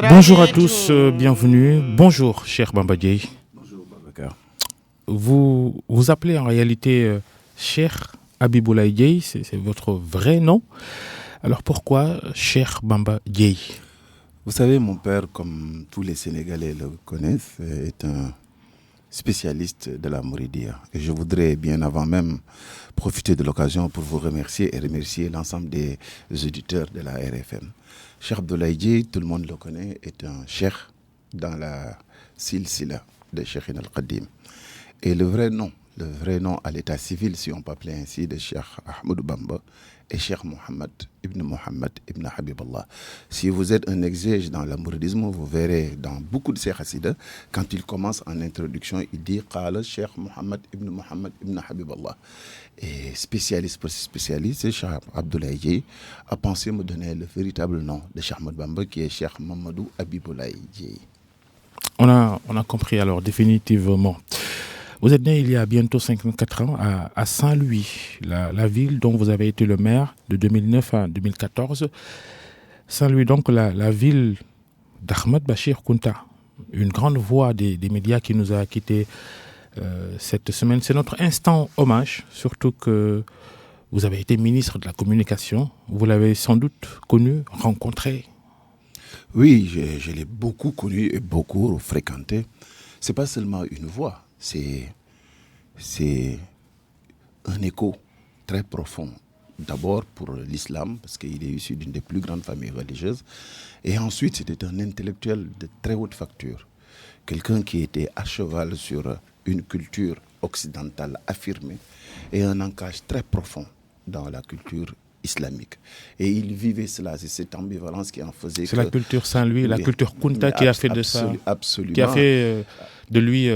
Bonjour à tous, bienvenue. Bonjour, cher Bamba Dieye. Bonjour, Babacar. Vous vous appelez en réalité Cheikh Habiboulaye Dieye, c'est votre vrai nom. Alors pourquoi Cheikh Bamba Dieye? Vous savez, mon père, comme tous les Sénégalais le connaissent, est un spécialiste de la Mouridia. Et je voudrais bien avant même profiter de l'occasion pour vous remercier et remercier l'ensemble des auditeurs de la RFM. Cheikh Abdoulaye Dieye, tout le monde le connaît, est un cheikh dans la silsila de Cheikh al-Qadim. Et le vrai nom à l'état civil, si on peut appeler ainsi, de Cheikh Ahmadou Bamba, est Cheikh Mohammed ibn Habiballah. Si vous êtes un exégète dans le mouridisme, vous verrez dans beaucoup de ces chassidas, quand il commence en introduction, il dit « Qala Cheikh Mohammed ibn Habiballah ». Et spécialiste pour spécialiste, Cheikh Abdoulaye Dieye a pensé me donner le véritable nom de Cheikh Ahmadou Bamba, qui est Cheikh Mamadou Habiboulaye Dieye. On a compris alors définitivement. Vous êtes né il y a bientôt 54 ans à Saint-Louis, la ville dont vous avez été le maire de 2009 à 2014. Saint-Louis, donc la ville d'Ahmed Bachir Kounta, une grande voix des médias qui nous a quittés cette semaine. C'est notre instant hommage, surtout que vous avez été ministre de la Communication. Vous l'avez sans doute connu, rencontré. Oui, je l'ai beaucoup connu et beaucoup fréquenté. C'est pas seulement une voix. C'est un écho très profond. D'abord pour l'islam, parce qu'il est issu d'une des plus grandes familles religieuses. Et ensuite, c'était un intellectuel de très haute facture. Quelqu'un qui était à cheval sur une culture occidentale affirmée et un ancrage très profond dans la culture islamique. Et il vivait cela, c'est cette ambivalence qui en faisait. C'est la culture Saint-Louis, la culture Kounta qui a fait de ça. Absolument. Qui a fait de lui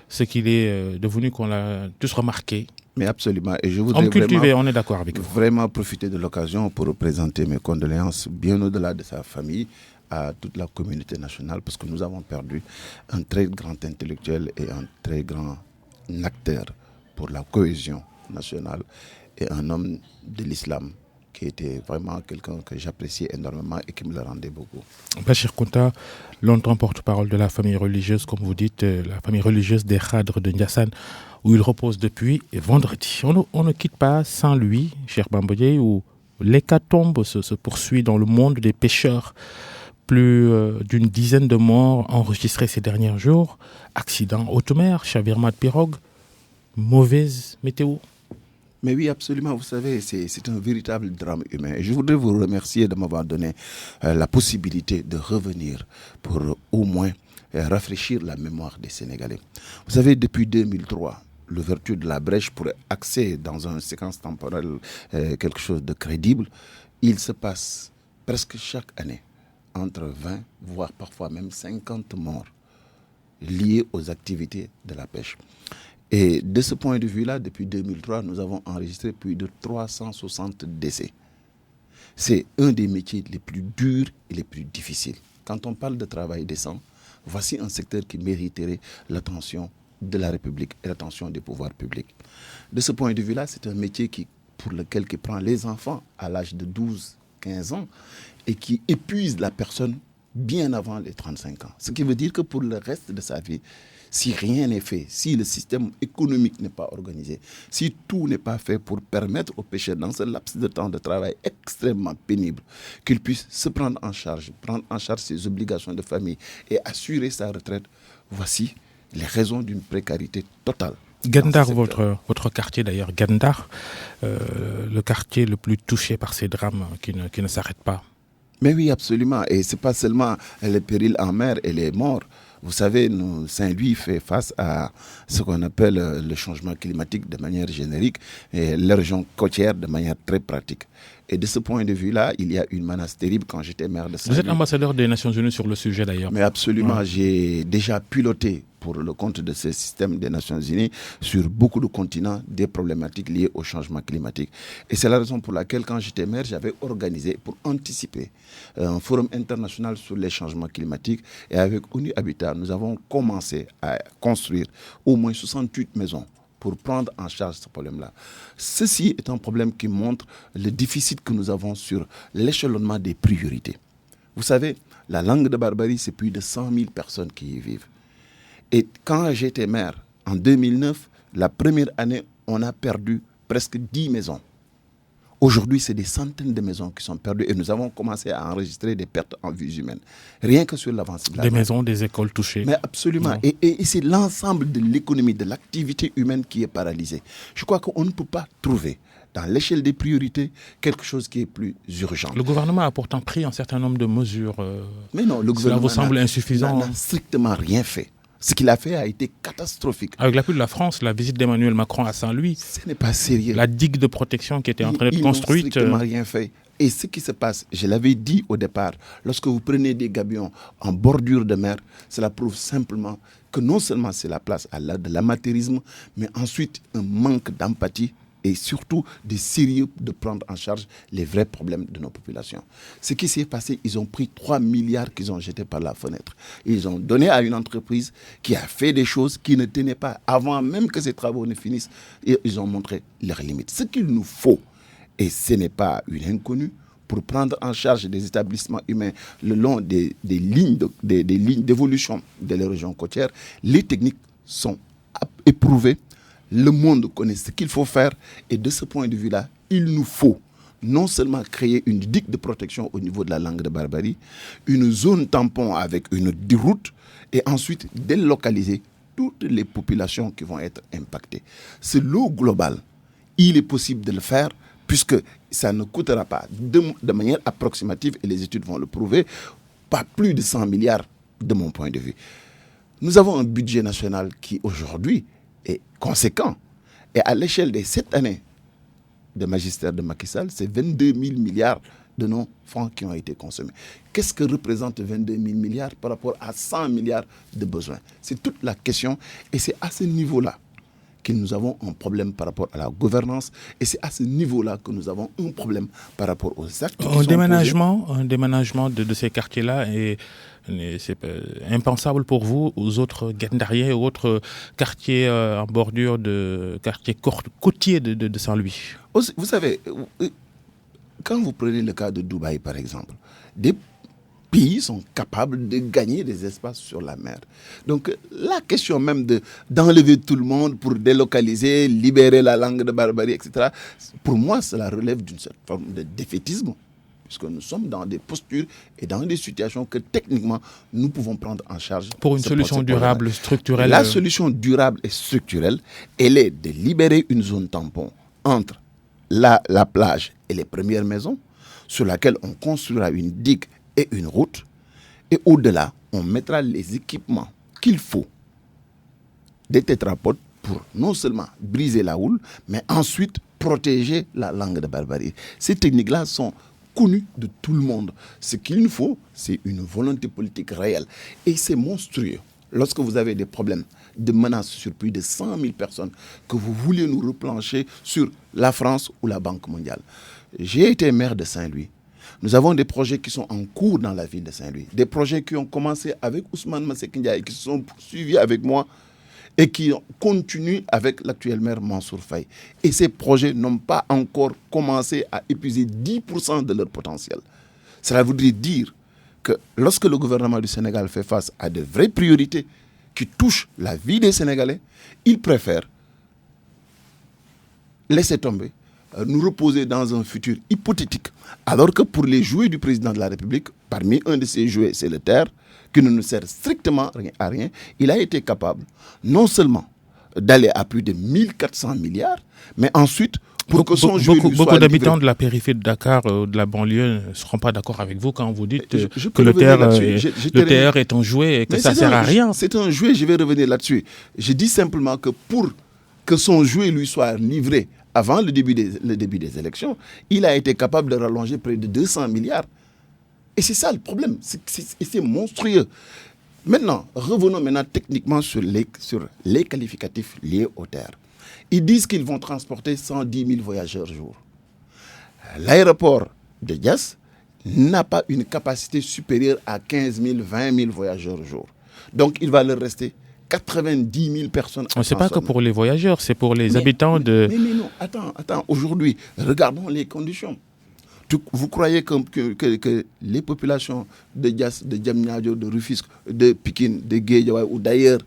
ce qu'il est devenu, qu'on l'a tous remarqué. Mais absolument. Et je voudrais homme cultivé, on est d'accord avec vous. Vraiment profiter de l'occasion pour présenter mes condoléances bien au-delà de sa famille à toute la communauté nationale, parce que nous avons perdu un très grand intellectuel et un très grand acteur pour la cohésion nationale et un homme de l'islam qui était vraiment quelqu'un que j'appréciais énormément et qui me le rendait beaucoup. Bachir Kounta, longtemps porte-parole de la famille religieuse, comme vous dites, la famille religieuse des Khadres de Ndiassane, où il repose depuis vendredi. On ne quitte pas Saint-Louis, cher Bamba Dieye, où l'hécatombe se poursuit dans le monde des pêcheurs. Plus d'une dizaine de morts enregistrées ces derniers jours. Accidents haute mer, chavirement de pirogue, mauvaise météo. Mais oui, absolument. Vous savez, c'est un véritable drame humain. Et je voudrais vous remercier de m'avoir donné la possibilité de revenir pour au moins rafraîchir la mémoire des Sénégalais. Vous savez, depuis 2003, l'ouverture de la brèche pour accéder dans une séquence temporelle quelque chose de crédible, il se passe presque chaque année entre 20, voire parfois même 50 morts liés aux activités de la pêche. Et de ce point de vue-là, depuis 2003, nous avons enregistré plus de 360 décès. C'est un des métiers les plus durs et les plus difficiles. Quand on parle de travail décent, voici un secteur qui mériterait l'attention de la République et l'attention des pouvoirs publics. De ce point de vue-là, c'est un métier pour lequel qui prend les enfants à l'âge de 12-15 ans et qui épuise la personne bien avant les 35 ans. Ce qui veut dire que pour le reste de sa vie, si rien n'est fait, si le système économique n'est pas organisé, si tout n'est pas fait pour permettre aux pêcheurs dans ce laps de temps de travail extrêmement pénible, qu'ils puissent se prendre en charge ses obligations de famille et assurer sa retraite, voici les raisons d'une précarité totale. Gendar, votre quartier d'ailleurs, Gendar, le quartier le plus touché par ces drames qui ne s'arrêtent pas. Mais oui, absolument. Et ce n'est pas seulement les périls en mer et les morts. Vous savez, Saint-Louis fait face à ce qu'on appelle le changement climatique de manière générique et la région côtière de manière très pratique. Et de ce point de vue-là, il y a une menace terrible quand j'étais maire de Saint-Louis. Vous êtes ambassadeur des Nations Unies sur le sujet d'ailleurs. Mais absolument, j'ai déjà piloté pour le compte de ce système des Nations Unies sur beaucoup de continents des problématiques liées au changement climatique. Et c'est la raison pour laquelle, quand j'étais maire, j'avais organisé pour anticiper un forum international sur les changements climatiques. Et avec ONU Habitat, nous avons commencé à construire au moins 68 maisons pour prendre en charge ce problème-là. Ceci est un problème qui montre le déficit que nous avons sur l'échelonnement des priorités. Vous savez, la Langue de Barbarie, c'est plus de 100 000 personnes qui y vivent. Et quand j'étais maire, en 2009, la première année, on a perdu presque 10 maisons. Aujourd'hui, c'est des centaines de maisons qui sont perdues et nous avons commencé à enregistrer des pertes en vies humaines. Rien que sur l'avancée de la Des maisons, des écoles touchées. Mais absolument. Et c'est l'ensemble de l'économie, de l'activité humaine qui est paralysée. Je crois qu'on ne peut pas trouver, dans l'échelle des priorités, quelque chose qui est plus urgent. Le gouvernement a pourtant pris un certain nombre de mesures. Mais non, le gouvernement vous semble insuffisant. n'a strictement rien fait. Ce qu'il a fait a été catastrophique. Avec l'appui de la France, la visite d'Emmanuel Macron à Saint-Louis, ce n'est pas sérieux. La digue de protection qui était en train d'être construite. Ils n'ont strictement rien fait. Et ce qui se passe, je l'avais dit au départ, lorsque vous prenez des gabions en bordure de mer, cela prouve simplement que non seulement c'est la place de l'amateurisme, mais ensuite un manque d'empathie et surtout de sérieux de prendre en charge les vrais problèmes de nos populations. Ce qui s'est passé, ils ont pris 3 milliards qu'ils ont jetés par la fenêtre. Ils ont donné à une entreprise qui a fait des choses qui ne tenaient pas avant même que ces travaux ne finissent. Et ils ont montré leurs limites. Ce qu'il nous faut, et ce n'est pas une inconnue, pour prendre en charge des établissements humains le long des lignes d'évolution des régions côtières, les techniques sont éprouvées. Le monde connaît ce qu'il faut faire et de ce point de vue-là, il nous faut non seulement créer une digue de protection au niveau de la Langue de Barbarie, une zone tampon avec une route et ensuite délocaliser toutes les populations qui vont être impactées. C'est l'eau globale. Il est possible de le faire puisque ça ne coûtera pas de manière approximative, et les études vont le prouver, pas plus de 100 milliards de mon point de vue. Nous avons un budget national qui aujourd'hui est conséquent. Et à l'échelle des 7 années de magistère de Macky Sall, c'est 22 000 milliards de nos francs qui ont été consommés. Qu'est-ce que représente 22 000 milliards par rapport à 100 milliards de besoins? C'est toute la question et c'est à ce niveau-là que nous avons un problème par rapport à la gouvernance et c'est à ce niveau-là que nous avons un problème par rapport aux actes qui sont posés. Un déménagement de ces quartiers-là c'est impensable pour vous, aux autres Guet-Ndarié, aux autres quartiers en bordure de quartiers côtiers de Saint-Louis. Vous savez, quand vous prenez le cas de Dubaï par exemple, des pays sont capables de gagner des espaces sur la mer. Donc la question même d'enlever tout le monde pour délocaliser, libérer la Langue de Barbarie, etc., pour moi, cela relève d'une certaine forme de défaitisme, puisque nous sommes dans des postures et dans des situations que techniquement, nous pouvons prendre en charge. Pour une solution durable, structurelle. La solution durable et structurelle, elle est de libérer une zone tampon entre la plage et les premières maisons, sur laquelle on construira une digue et une route, et au-delà, on mettra les équipements qu'il faut, des tétrapodes, pour non seulement briser la houle, mais ensuite protéger la Langue de Barbarie. Ces techniques-là sont connues de tout le monde. Ce qu'il nous faut, c'est une volonté politique réelle. Et c'est monstrueux. Lorsque vous avez des problèmes de menaces sur plus de 100 000 personnes, que vous voulez nous replancher sur la France ou la Banque mondiale. J'ai été maire de Saint-Louis. Nous avons des projets qui sont en cours dans la ville de Saint-Louis. Des projets qui ont commencé avec Ousmane Masseck Ndiaye, qui se sont poursuivis avec moi et qui continuent avec l'actuel maire Mansour Faye. Et ces projets n'ont pas encore commencé à épuiser 10% de leur potentiel. Cela voudrait dire que lorsque le gouvernement du Sénégal fait face à de vraies priorités qui touchent la vie des Sénégalais, il préfère laisser tomber, nous reposer dans un futur hypothétique. Alors que pour les jouets du président de la République, parmi un de ces jouets, c'est le terre, qui ne nous sert strictement à rien, il a été capable non seulement d'aller à plus de 1400 milliards, mais ensuite, pour que son jouet beaucoup d'habitants de la périphérie de Dakar, de la banlieue, ne seront pas d'accord avec vous quand vous dites que le terre est un jouet et que ça ne sert à rien. C'est un jouet, je vais revenir là-dessus. Je dis simplement que pour que son jouet lui soit livré avant le début des élections, il a été capable de rallonger près de 200 milliards. Et c'est ça le problème. C'est monstrueux. Maintenant, revenons techniquement sur les qualificatifs liés aux terres. Ils disent qu'ils vont transporter 110 000 voyageurs jour. L'aéroport de Diass n'a pas une capacité supérieure à 15 000, 20 000 voyageurs jour. Donc, il va leur rester 90 000 personnes. Ce n'est pas que pour les voyageurs, c'est pour les habitants de... Mais non, attends. Aujourd'hui, regardons les conditions. Vous croyez que les populations de Diass, de Diamniadio, de Rufisque, de Pikine, de Guédiawaye ou d'ailleurs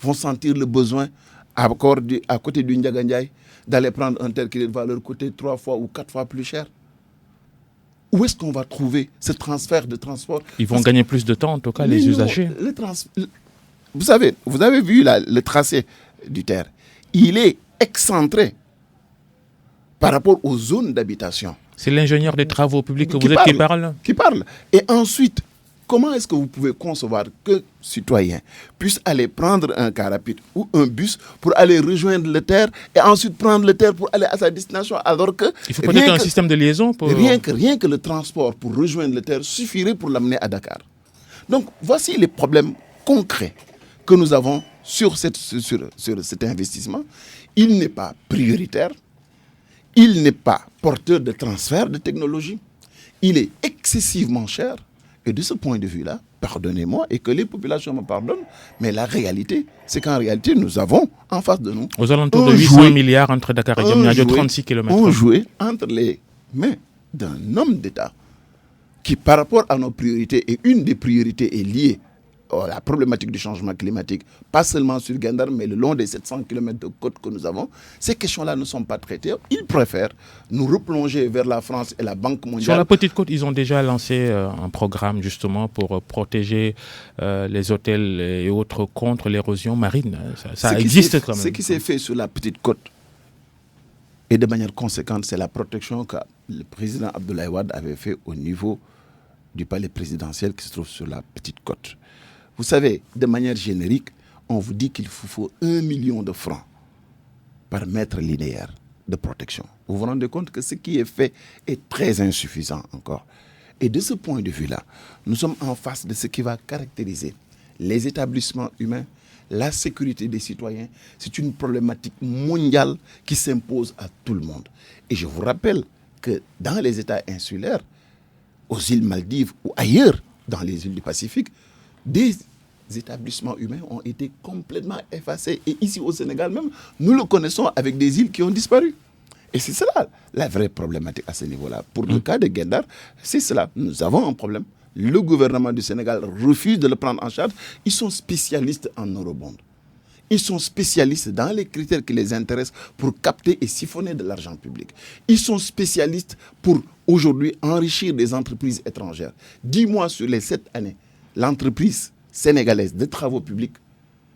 vont sentir le besoin à côté du Ndiaga Ndiaye d'aller prendre un terre qui va leur coûter 3 fois ou 4 fois plus cher? Où est-ce qu'on va trouver ce transfert de transport? Ils vont gagner plus de temps, en tout cas, les usagers. Vous savez, vous avez vu le tracé du terre. Il est excentré par rapport aux zones d'habitation. C'est l'ingénieur des travaux publics qui parle. Qui parle. Et ensuite, comment est-ce que vous pouvez concevoir que citoyens puissent aller prendre un car rapide ou un bus pour aller rejoindre le terre et ensuite prendre le terre pour aller à sa destination, alors que... Il faut peut-être un système de liaison pour... Rien que le transport pour rejoindre le terre suffirait pour l'amener à Dakar. Donc, voici les problèmes concrets que nous avons sur cet investissement. Il n'est pas prioritaire. Il n'est pas porteur de transfert de technologie. Il est excessivement cher. Et de ce point de vue-là, pardonnez-moi et que les populations me pardonnent, mais la réalité, c'est qu'en réalité, nous avons en face de nous... Aux alentours de 800 milliards entre Dakar et Diamniadio, 36 km. On jouait entre les mains d'un homme d'État qui, par rapport à nos priorités, et une des priorités est liée à la problématique du changement climatique, pas seulement sur Gendar, mais le long des 700 km de côte que nous avons, ces questions-là ne sont pas traitées. Ils préfèrent nous replonger vers la France et la Banque mondiale. Sur la petite côte, ils ont déjà lancé un programme justement pour protéger les hôtels et autres contre l'érosion marine. Ça existe quand même. Ce qui s'est fait sur la petite côte, et de manière conséquente, c'est la protection que le président Abdoulaye Wade avait fait au niveau du palais présidentiel qui se trouve sur la petite côte. Vous savez, de manière générique, on vous dit qu'il vous faut 1 million de francs par mètre linéaire de protection. Vous vous rendez compte que ce qui est fait est très insuffisant encore. Et de ce point de vue-là, nous sommes en face de ce qui va caractériser les établissements humains, la sécurité des citoyens. C'est une problématique mondiale qui s'impose à tout le monde. Et je vous rappelle que dans les États insulaires, aux îles Maldives ou ailleurs, dans les îles du Pacifique, des établissements humains ont été complètement effacés. Et ici au Sénégal même, nous le connaissons avec des îles qui ont disparu. Et c'est cela la vraie problématique à ce niveau-là. Pour le cas de Gendar, c'est cela. Nous avons un problème. Le gouvernement du Sénégal refuse de le prendre en charge. Ils sont spécialistes en eurobond. Ils sont spécialistes dans les critères qui les intéressent pour capter et siphonner de l'argent public. Ils sont spécialistes pour aujourd'hui enrichir des entreprises étrangères. 10 mois sur les 7 années, l'entreprise sénégalaise de travaux publics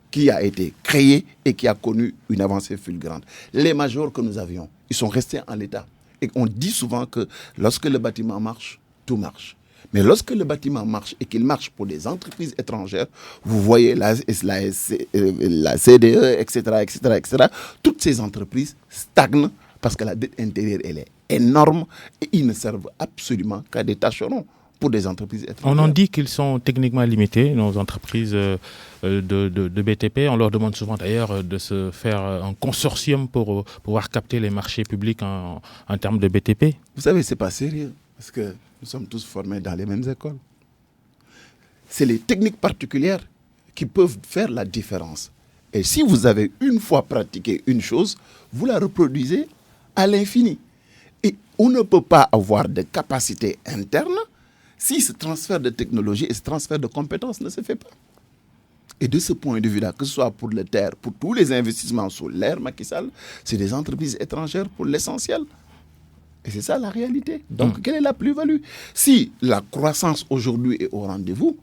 qui a été créée et qui a connu une avancée fulgurante. Les majors que nous avions, ils sont restés en l'état. Et on dit souvent que lorsque le bâtiment marche, tout marche. Mais lorsque le bâtiment marche et qu'il marche pour des entreprises étrangères, vous voyez la CDE, etc., toutes ces entreprises stagnent parce que la dette intérieure, elle est énorme et ils ne servent absolument qu'à des tâcherons pour des entreprises étrangères. On en dit qu'ils sont techniquement limités, nos entreprises de BTP. On leur demande souvent d'ailleurs de se faire un consortium pour pouvoir capter les marchés publics en termes de BTP. Vous savez, ce n'est pas sérieux parce que nous sommes tous formés dans les mêmes écoles. C'est les techniques particulières qui peuvent faire la différence. Et si vous avez une fois pratiqué une chose, vous la reproduisez à l'infini. Et on ne peut pas avoir de capacité interne si ce transfert de technologie et ce transfert de compétences ne se fait pas. Et de ce point de vue-là, que ce soit pour le terre, pour tous les investissements sur l'ère Macky Sall, c'est des entreprises étrangères pour l'essentiel. Et c'est ça la réalité. Donc, quelle est la plus-value? Si la croissance aujourd'hui est au rendez-vous,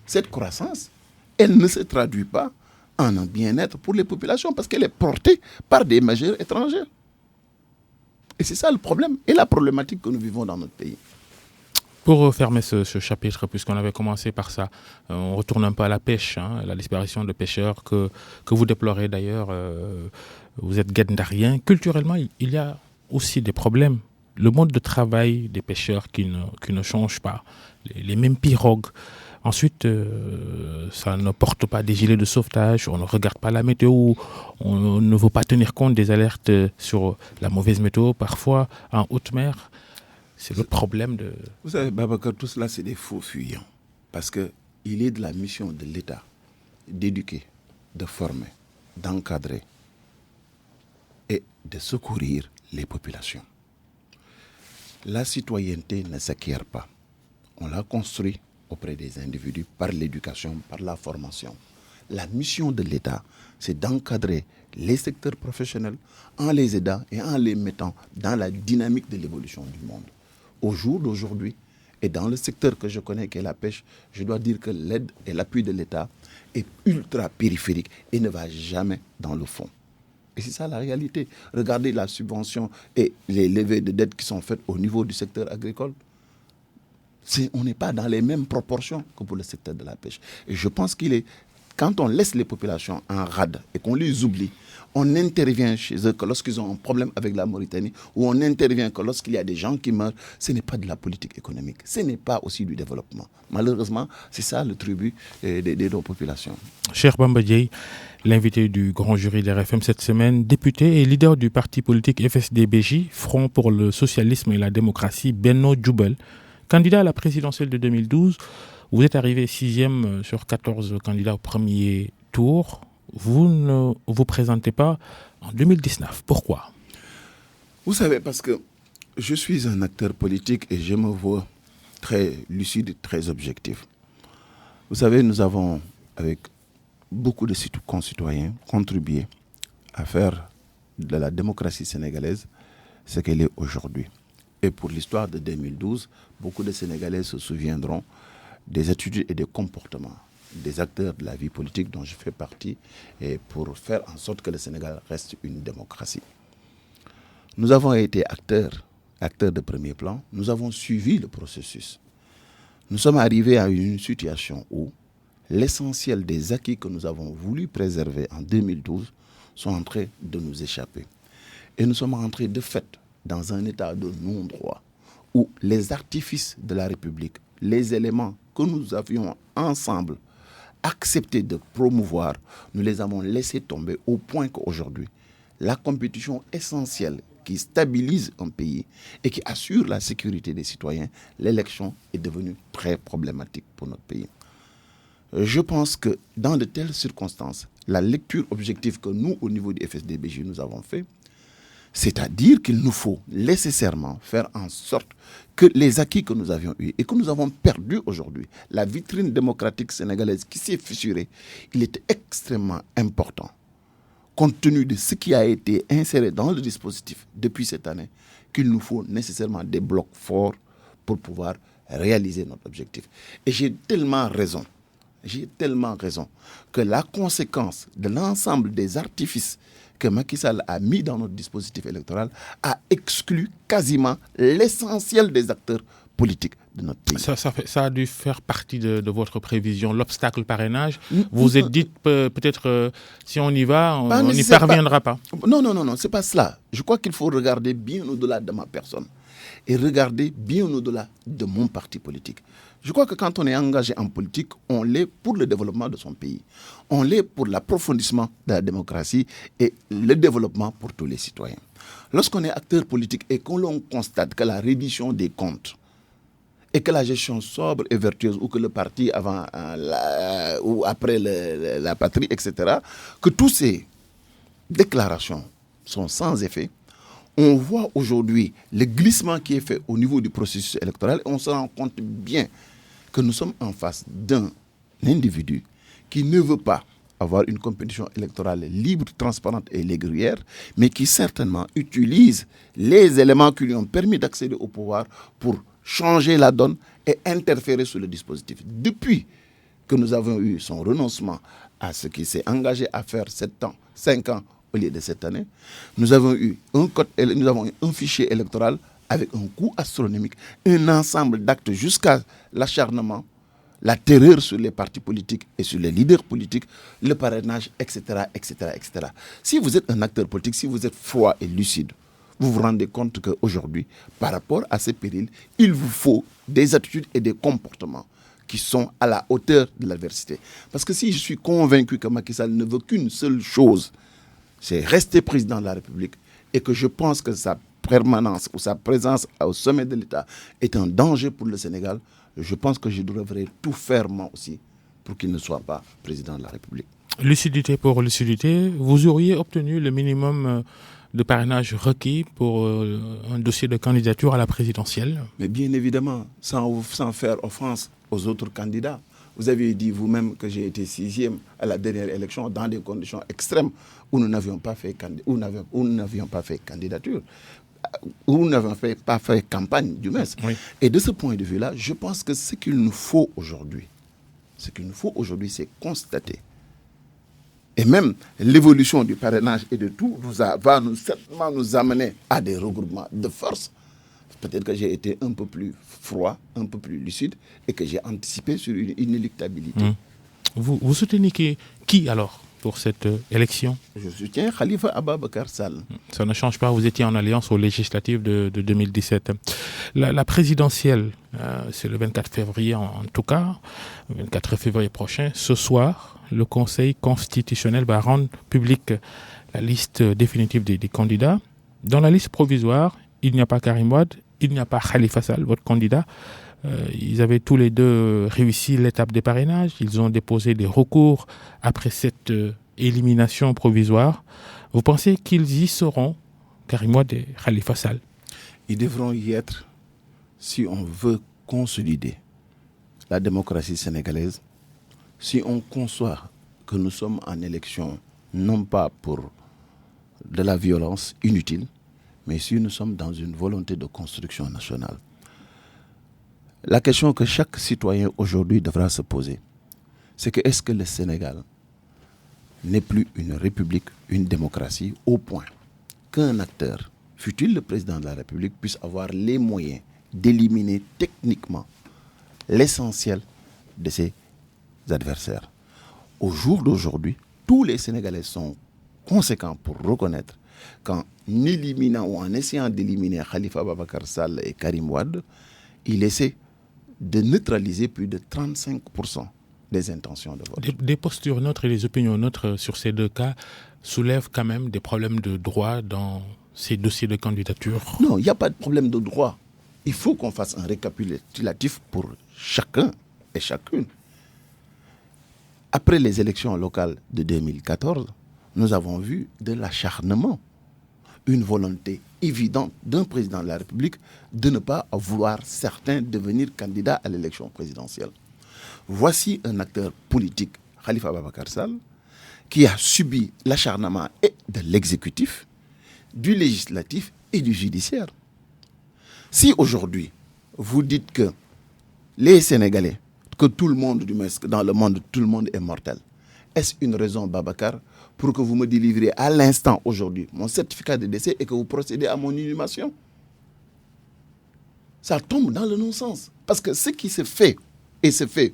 cette croissance, elle ne se traduit pas en un bien-être pour les populations parce qu'elle est portée par des majeurs étrangers. Et c'est ça le problème et la problématique que nous vivons dans notre pays. Pour fermer ce chapitre, puisqu'on avait commencé par ça, on retourne un peu à la pêche, la disparition de pêcheurs que vous déplorez d'ailleurs. Vous êtes guendarien. Culturellement, il y a aussi des problèmes. Le mode de travail des pêcheurs qui ne change pas. Les mêmes pirogues. Ensuite, ça ne porte pas des gilets de sauvetage, on ne regarde pas la météo, on ne veut pas tenir compte des alertes sur la mauvaise météo, parfois en haute mer. C'est le problème de... Vous savez, Babacar, tout cela, c'est des faux fuyants. Parce qu'il est de la mission de l'État d'éduquer, de former, d'encadrer et de secourir les populations. La citoyenneté ne s'acquiert pas. On l'a construit auprès des individus par l'éducation, par la formation. La mission de l'État, c'est d'encadrer les secteurs professionnels en les aidant et en les mettant dans la dynamique de l'évolution du monde. Au jour d'aujourd'hui, et dans le secteur que je connais, qui est la pêche, je dois dire que l'aide et l'appui de l'État est ultra périphérique et ne va jamais dans le fond. Et c'est ça la réalité. Regardez la subvention et les levées de dettes qui sont faites au niveau du secteur agricole. On n'est pas dans les mêmes proportions que pour le secteur de la pêche. Et je pense quand on laisse les populations en rade et qu'on les oublie, on intervient chez eux que lorsqu'ils ont un problème avec la Mauritanie, ou on intervient que lorsqu'il y a des gens qui meurent. Ce n'est pas de la politique économique, ce n'est pas aussi du développement. Malheureusement, c'est ça le tribut de nos populations. Cheikh Bamba Dièye, l'invité du grand jury de RFM cette semaine, député et leader du parti politique FSD/BJ, Front pour le socialisme et la démocratie, Benno Djoubel, candidat à la présidentielle de 2012, vous êtes arrivé 6e sur 14 candidats au premier tour. Vous ne vous présentez pas en 2019. Pourquoi ? Vous savez, parce que je suis un acteur politique et je me vois très lucide et très objectif. Vous savez, nous avons, avec beaucoup de concitoyens, contribué à faire de la démocratie sénégalaise ce qu'elle est aujourd'hui. Et pour l'histoire de 2012, beaucoup de Sénégalais se souviendront des attitudes et des comportements des acteurs de la vie politique dont je fais partie, et pour faire en sorte que le Sénégal reste une démocratie. Nous avons été acteurs de premier plan, nous avons suivi le processus. Nous sommes arrivés à une situation où l'essentiel des acquis que nous avons voulu préserver en 2012 sont en train de nous échapper. Et nous sommes rentrés de fait dans un état de non-droit où les artifices de la République, les éléments que nous avions ensemble accepté de promouvoir, nous les avons laissés tomber au point qu'aujourd'hui, la compétition essentielle qui stabilise un pays et qui assure la sécurité des citoyens, l'élection est devenue très problématique pour notre pays. Je pense que dans de telles circonstances, la lecture objective que nous, au niveau du FSD/BJ, nous avons fait, c'est-à-dire qu'il nous faut nécessairement faire en sorte que les acquis que nous avions eus et que nous avons perdus aujourd'hui, la vitrine démocratique sénégalaise qui s'est fissurée, il est extrêmement important, compte tenu de ce qui a été inséré dans le dispositif depuis cette année, qu'il nous faut nécessairement des blocs forts pour pouvoir réaliser notre objectif. Et j'ai tellement raison que la conséquence de l'ensemble des artifices que Macky Sall a mis dans notre dispositif électoral a exclu quasiment l'essentiel des acteurs politiques de notre pays. Ça a dû faire partie de votre prévision, l'obstacle parrainage. Vous vous êtes dit peut-être si on y va, on n'y parviendra pas. Non, c'est pas cela. Je crois qu'il faut regarder bien au-delà de ma personne et regarder bien au-delà de mon parti politique. Je crois que quand on est engagé en politique, on l'est pour le développement de son pays. On l'est pour l'approfondissement de la démocratie et le développement pour tous les citoyens. Lorsqu'on est acteur politique et que l'on constate que la reddition des comptes et que la gestion sobre et vertueuse, ou que le parti avant ou après la patrie, etc., que toutes ces déclarations sont sans effet, on voit aujourd'hui le glissement qui est fait au niveau du processus électoral et on se rend compte bien que nous sommes en face d'un individu qui ne veut pas avoir une compétition électorale libre, transparente et régulière, mais qui certainement utilise les éléments qui lui ont permis d'accéder au pouvoir pour changer la donne et interférer sur le dispositif. Depuis que nous avons eu son renoncement à ce qu'il s'est engagé à faire 5 ans au lieu de cette année, nous avons eu un fichier électoral avec un coût astronomique, un ensemble d'actes jusqu'à l'acharnement, la terreur sur les partis politiques et sur les leaders politiques, le parrainage, etc., etc., etc. Si vous êtes un acteur politique, si vous êtes froid et lucide, vous vous rendez compte qu'aujourd'hui, par rapport à ces périls, il vous faut des attitudes et des comportements qui sont à la hauteur de l'adversité. Parce que si je suis convaincu que Macky Sall ne veut qu'une seule chose, c'est rester président de la République, et que je pense que sa permanence ou sa présence au sommet de l'État est un danger pour le Sénégal, je pense que je devrais tout faire moi aussi pour qu'il ne soit pas président de la République. Lucidité pour lucidité, vous auriez obtenu le minimum de parrainage requis pour un dossier de candidature à la présidentielle? Mais bien évidemment, sans faire offense aux autres candidats. Vous avez dit vous-même que j'ai été 6e à la dernière élection dans des conditions extrêmes où nous n'avions pas fait candidature, où nous n'avions pas fait campagne du moins. Oui. Et de ce point de vue-là, je pense que ce qu'il nous faut aujourd'hui, c'est constater. Et même l'évolution du parrainage et de tout va certainement nous amener à des regroupements de force. Peut-être que j'ai été un peu plus froid, un peu plus lucide et que j'ai anticipé sur une inéluctabilité. Vous soutenez qui alors pour cette élection? Je soutiens Khalifa Ababakar Sall. Ça ne change pas, vous étiez en alliance aux législatives de 2017. La présidentielle, c'est le 24 février en tout cas, le 24 février prochain. Ce soir, le Conseil constitutionnel va rendre publique la liste définitive des candidats. Dans la liste provisoire, il n'y a pas Karim Wade, il n'y a pas Khalifa Sall, votre candidat. Ils avaient tous les deux réussi l'étape des parrainages. Ils ont déposé des recours après cette élimination provisoire. Vous pensez qu'ils y seront, Karim Wade et Khalifa Sall? Ils devront y être si on veut consolider la démocratie sénégalaise, si on conçoit que nous sommes en élection non pas pour de la violence inutile, mais si nous sommes dans une volonté de construction nationale. La question que chaque citoyen aujourd'hui devra se poser, c'est que est-ce que le Sénégal n'est plus une république, une démocratie, au point qu'un acteur, fût-il le président de la République, puisse avoir les moyens d'éliminer techniquement l'essentiel de ses adversaires. Au jour d'aujourd'hui, tous les Sénégalais sont conséquents pour reconnaître qu'en éliminant ou en essayant d'éliminer Khalifa Ababakar Sall et Karim Wade, il essaie de neutraliser plus de 35% des intentions de vote. Des postures neutres et des opinions neutres sur ces deux cas soulèvent quand même des problèmes de droit dans ces dossiers de candidature? Non, il n'y a pas de problème de droit. Il faut qu'on fasse un récapitulatif pour chacun et chacune. Après les élections locales de 2014, nous avons vu de l'acharnement, une volonté évidente d'un président de la République de ne pas vouloir certains devenir candidats à l'élection présidentielle. Voici un acteur politique, Khalifa Ababakar Sall, qui a subi l'acharnement et de l'exécutif, du législatif et du judiciaire. Si aujourd'hui, vous dites que les Sénégalais, que tout le monde, du moins dans le monde, tout le monde est mortel, est-ce une raison, Babacar, pour que vous me délivrez à l'instant aujourd'hui mon certificat de décès et que vous procédez à mon inhumation? Ça tombe dans le non-sens. Parce que ce qui se fait, et se fait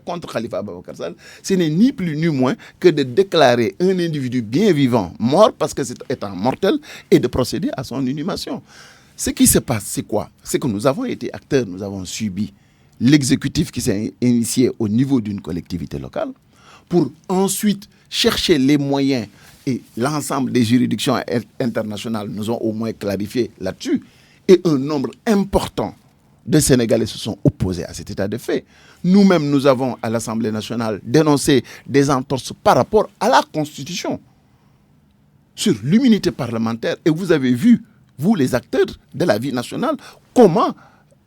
contre Khalifa Ababakar Sall, ce n'est ni plus ni moins que de déclarer un individu bien vivant mort parce que c'est étant mortel et de procéder à son inhumation. Ce qui se passe, c'est quoi? C'est que nous avons été acteurs, nous avons subi l'exécutif qui s'est initié au niveau d'une collectivité locale pour ensuite chercher les moyens, et l'ensemble des juridictions internationales nous ont au moins clarifié là-dessus, et un nombre important de Sénégalais se sont opposés à cet état de fait. Nous-mêmes, nous avons à l'Assemblée nationale dénoncé des entorses par rapport à la Constitution sur l'immunité parlementaire, et vous avez vu, vous les acteurs de la vie nationale, comment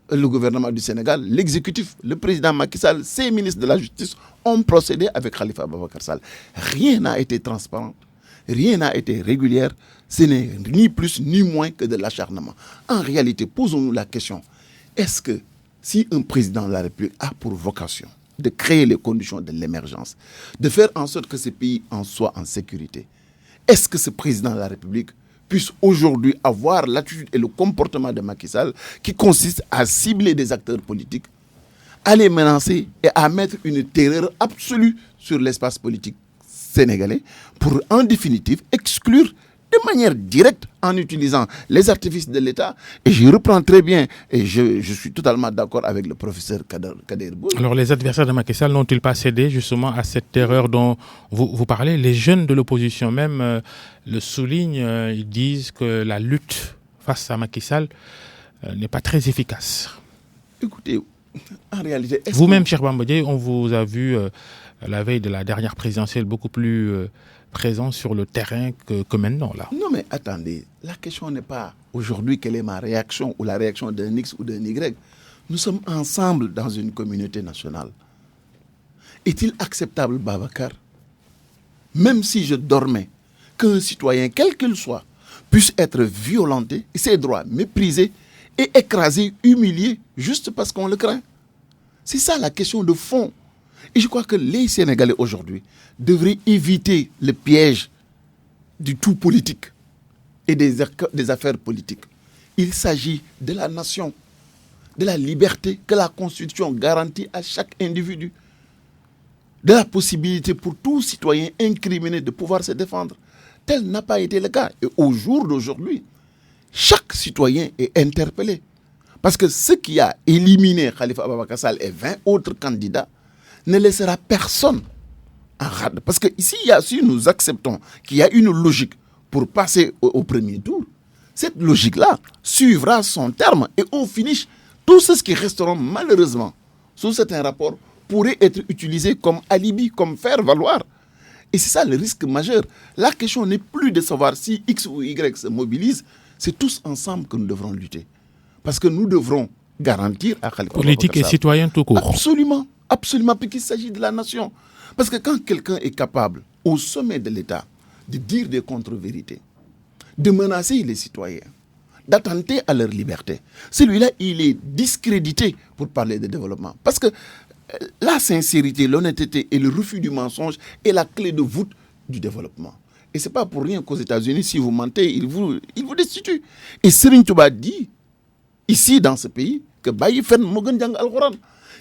le gouvernement du Sénégal, l'exécutif, le président Macky Sall, ses ministres de la Justice ont procédé avec Khalifa Ababakar Sall. Rien n'a été transparent, rien n'a été régulier, ce n'est ni plus ni moins que de l'acharnement. En réalité, posons-nous la question, est-ce que si un président de la République a pour vocation de créer les conditions de l'émergence, de faire en sorte que ce pays en soit en sécurité, est-ce que ce président de la République puisse aujourd'hui avoir l'attitude et le comportement de Macky Sall qui consiste à cibler des acteurs politiques, à les menacer et à mettre une terreur absolue sur l'espace politique sénégalais pour en définitive exclure de manière directe en utilisant les artifices de l'État. Et je reprends très bien, et je suis totalement d'accord avec le professeur Kader Boye. Alors les adversaires de Macky Sall n'ont-ils pas cédé justement à cette terreur dont vous parlez? Les jeunes de l'opposition même le soulignent, ils disent que la lutte face à Macky Sall n'est pas très efficace. Écoutez, en réalité... Vous-même, cher Bamba Dièye, on vous a vu la veille de la dernière présidentielle, beaucoup plus présent sur le terrain que maintenant, là. Non, mais attendez, la question n'est pas aujourd'hui quelle est ma réaction ou la réaction d'un X ou d'un Y. Nous sommes ensemble dans une communauté nationale. Est-il acceptable, Babacar, même si je dormais, qu'un citoyen, quel qu'il soit, puisse être violenté, ses droits méprisés et écrasé, humilié, juste parce qu'on le craint? C'est ça la question de fond. Et je crois que les Sénégalais aujourd'hui devraient éviter le piège du tout politique et des affaires politiques. Il s'agit de la nation, de la liberté que la Constitution garantit à chaque individu, de la possibilité pour tout citoyen incriminé de pouvoir se défendre. Tel n'a pas été le cas. Et au jour d'aujourd'hui, chaque citoyen est interpellé. Parce que ce qui a éliminé Khalifa Ababacar Sall et 20 autres candidats ne laissera personne en rade. Parce que ici, si nous acceptons qu'il y a une logique pour passer au premier tour, cette logique-là suivra son terme. Et au finish, tous ceux qui resteront malheureusement sous certains rapports pourraient être utilisés comme alibi, comme faire valoir. Et c'est ça le risque majeur. La question n'est plus de savoir si X ou Y se mobilisent. C'est tous ensemble que nous devrons lutter. Parce que nous devrons garantir à Khalifa politique et citoyen tout court. Absolument, absolument, puisqu'il s'agit de la nation. Parce que quand quelqu'un est capable, au sommet de l'État, de dire des contre-vérités, de menacer les citoyens, d'attenter à leur liberté, celui-là, il est discrédité pour parler de développement. Parce que la sincérité, l'honnêteté et le refus du mensonge est la clé de voûte du développement. Et ce n'est pas pour rien qu'aux États-Unis, si vous mentez, ils vous destituent. Et Serigne Touba dit, ici dans ce pays, que Bayi Fen Mogen Jang Al-Quran.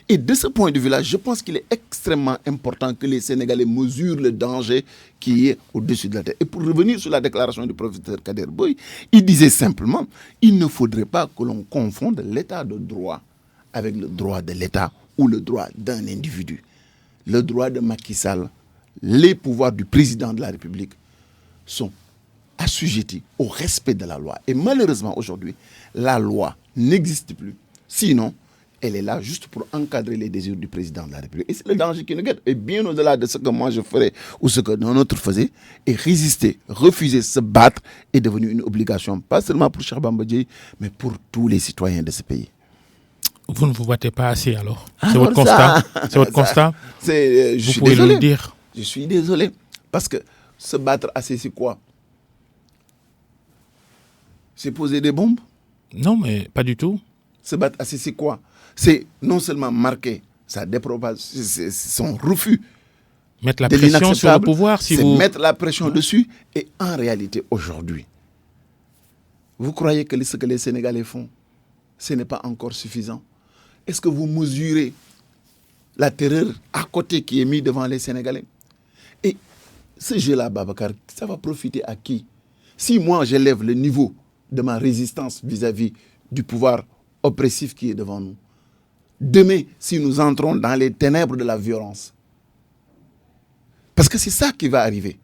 Et de ce point de vue-là, je pense qu'il est extrêmement important que les Sénégalais mesurent le danger qui est au-dessus de la tête. Et pour revenir sur la déclaration du professeur Kader Boye, il disait simplement, il ne faudrait pas que l'on confonde l'état de droit avec le droit de l'État ou le droit d'un individu. Le droit de Macky Sall, les pouvoirs du président de la République sont assujettis au respect de la loi. Et malheureusement, aujourd'hui, la loi n'existe plus. Sinon, elle est là juste pour encadrer les désirs du président de la République. Et c'est le danger qui nous guette. Et bien au-delà de ce que moi je ferais ou ce que un autre faisait, et résister, refuser, se battre est devenu une obligation, pas seulement pour Cheikh Bamba Dièye, mais pour tous les citoyens de ce pays. Vous ne vous battez pas assez alors. C'est votre constat. C'est votre constat. Vous pouvez le dire. Je suis désolé. Parce que se battre assez, c'est quoi? C'est poser des bombes? Non, mais pas du tout. Se battre assez, c'est quoi? C'est non seulement marquer sa déprobation, son refus. Mettre la pression sur le pouvoir, si vous... mettre la pression dessus. Et en réalité, aujourd'hui, vous croyez que ce que les Sénégalais font, ce n'est pas encore suffisant? Est-ce que vous mesurez la terreur à côté qui est mise devant les Sénégalais? Et ce jeu-là, Babacar, ça va profiter à qui? Si moi, j'élève le niveau de ma résistance vis-à-vis du pouvoir oppressif qui est devant nous, demain, si nous entrons dans les ténèbres de la violence, parce que c'est ça qui va arriver,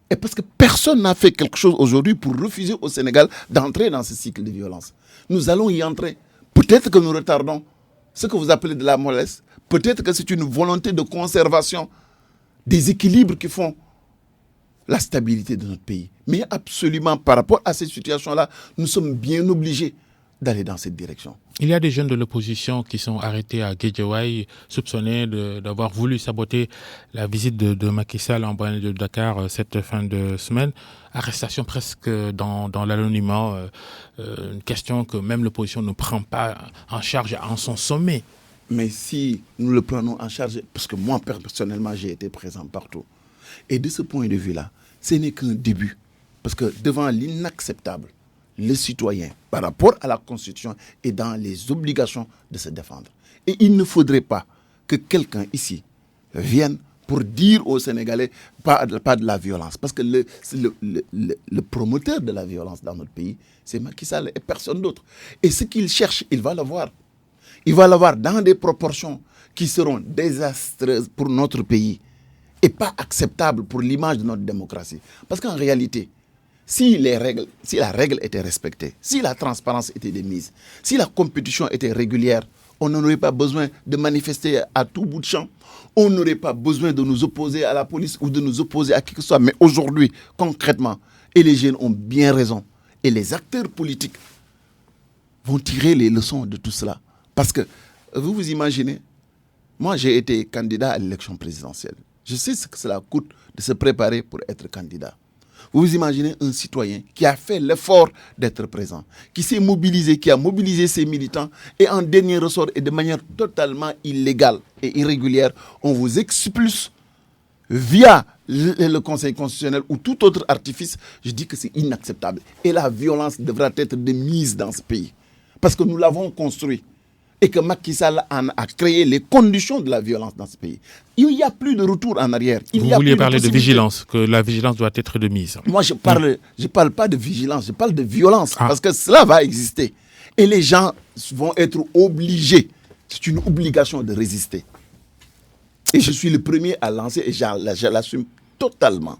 et parce que personne n'a fait quelque chose aujourd'hui pour refuser au Sénégal d'entrer dans ce cycle de violence, nous allons y entrer. Peut-être que nous retardons ce que vous appelez de la mollesse, peut-être que c'est une volonté de conservation des équilibres qui font la stabilité de notre pays. Mais absolument, par rapport à cette situation-là, nous sommes bien obligés d'aller dans cette direction. Il y a des jeunes de l'opposition qui sont arrêtés à Guédiawaye, soupçonnés d'avoir voulu saboter la visite de Macky Sall en banlieue de Dakar cette fin de semaine. Arrestation presque dans l'anonymat, une question que même l'opposition ne prend pas en charge en son sommet. Mais si nous le prenons en charge, parce que moi personnellement j'ai été présent partout, et de ce point de vue-là, ce n'est qu'un début. Parce que devant l'inacceptable, le citoyen, par rapport à la Constitution, est dans les obligations de se défendre. Et il ne faudrait pas que quelqu'un ici vienne pour dire aux Sénégalais pas de la violence. Parce que le promoteur de la violence dans notre pays, c'est Macky Sall et personne d'autre. Et ce qu'il cherche, il va l'avoir. Il va l'avoir dans des proportions qui seront désastreuses pour notre pays et pas acceptables pour l'image de notre démocratie. Parce qu'en réalité, si la règle était respectée, si la transparence était démise, si la compétition était régulière on n'aurait pas besoin de manifester à tout bout de champ. On n'aurait pas besoin de nous opposer à la police ou de nous opposer à qui que ce soit. Mais aujourd'hui, concrètement, et les jeunes ont bien raison, et les acteurs politiques vont tirer les leçons de tout cela. Parce que, vous imaginez, moi j'ai été candidat à l'élection présidentielle. Je sais ce que cela coûte de se préparer pour être candidat. Vous imaginez un citoyen qui a fait l'effort d'être présent, qui s'est mobilisé, qui a mobilisé ses militants, et en dernier ressort, et de manière totalement illégale et irrégulière, on vous expulse via le Conseil constitutionnel ou tout autre artifice. Je dis que c'est inacceptable. Et la violence devra être de mise dans ce pays. Parce que nous l'avons construit. Et que Macky Sall a créé les conditions de la violence dans ce pays. Il n'y a plus de retour en arrière. Vous vouliez parler de vigilance, que la vigilance doit être de mise. Moi, je parle pas de vigilance, je parle de violence. Parce que cela va exister. Et les gens vont être obligés. C'est une obligation de résister. Et je suis le premier à lancer et je l'assume totalement.